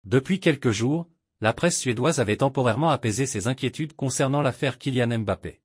Depuis quelques jours, la presse suédoise avait temporairement apaisé ses inquiétudes concernant l'affaire Kylian Mbappé.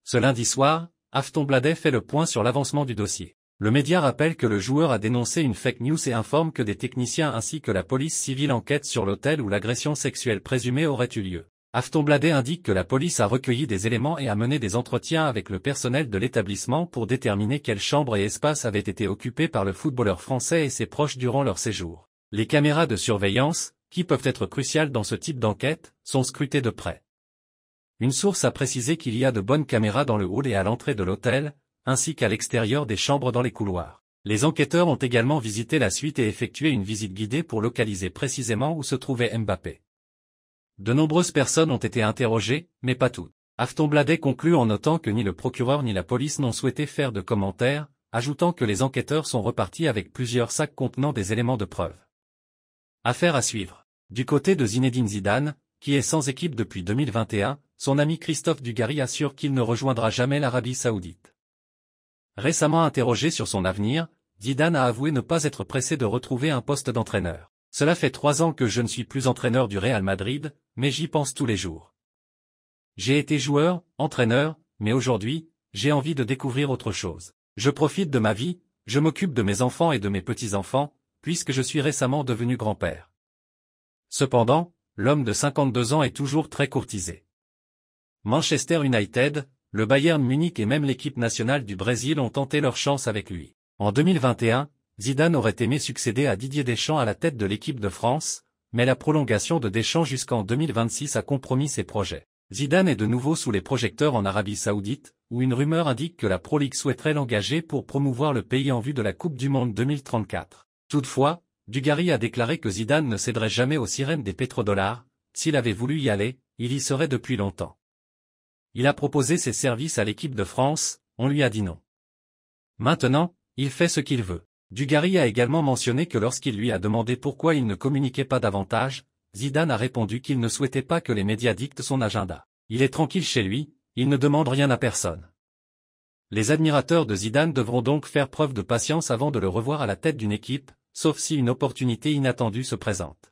Ce lundi soir, Aftonbladet fait le point sur l'avancement du dossier. Le média rappelle que le joueur a dénoncé une fake news et informe que des techniciens ainsi que la police civile enquêtent sur l'hôtel où l'agression sexuelle présumée aurait eu lieu. Aftonbladet indique que la police a recueilli des éléments et a mené des entretiens avec le personnel de l'établissement pour déterminer quelles chambres et espaces avaient été occupés par le footballeur français et ses proches durant leur séjour. Les caméras de surveillance, qui peuvent être cruciales dans ce type d'enquête, sont scrutées de près. Une source a précisé qu'il y a de bonnes caméras dans le hall et à l'entrée de l'hôtel, ainsi qu'à l'extérieur des chambres dans les couloirs. Les enquêteurs ont également visité la suite et effectué une visite guidée pour localiser précisément où se trouvait Mbappé. De nombreuses personnes ont été interrogées, mais pas toutes. Aftonbladet conclut en notant que ni le procureur ni la police n'ont souhaité faire de commentaires, ajoutant que les enquêteurs sont repartis avec plusieurs sacs contenant des éléments de preuve. Affaire à suivre. Du côté de Zinedine Zidane, qui est sans équipe depuis 2021, son ami Christophe Dugarry assure qu'il ne rejoindra jamais l'Arabie Saoudite. Récemment interrogé sur son avenir, Zidane a avoué ne pas être pressé de retrouver un poste d'entraîneur. Cela fait 3 ans que je ne suis plus entraîneur du Real Madrid, mais j'y pense tous les jours. J'ai été joueur, entraîneur, mais aujourd'hui, j'ai envie de découvrir autre chose. Je profite de ma vie, je m'occupe de mes enfants et de mes petits-enfants, puisque je suis récemment devenu grand-père. Cependant, l'homme de 52 ans est toujours très courtisé. Manchester United, le Bayern Munich et même l'équipe nationale du Brésil ont tenté leur chance avec lui. En 2021, Zidane aurait aimé succéder à Didier Deschamps à la tête de l'équipe de France, mais la prolongation de Deschamps jusqu'en 2026 a compromis ses projets. Zidane est de nouveau sous les projecteurs en Arabie Saoudite, où une rumeur indique que la Pro League souhaiterait l'engager pour promouvoir le pays en vue de la Coupe du Monde 2034. Toutefois, Dugarry a déclaré que Zidane ne céderait jamais aux sirènes des pétrodollars. S'il avait voulu y aller, il y serait depuis longtemps. Il a proposé ses services à l'équipe de France, on lui a dit non. Maintenant, il fait ce qu'il veut. Dugarry a également mentionné que lorsqu'il lui a demandé pourquoi il ne communiquait pas davantage, Zidane a répondu qu'il ne souhaitait pas que les médias dictent son agenda. Il est tranquille chez lui, il ne demande rien à personne. Les admirateurs de Zidane devront donc faire preuve de patience avant de le revoir à la tête d'une équipe, sauf si une opportunité inattendue se présente.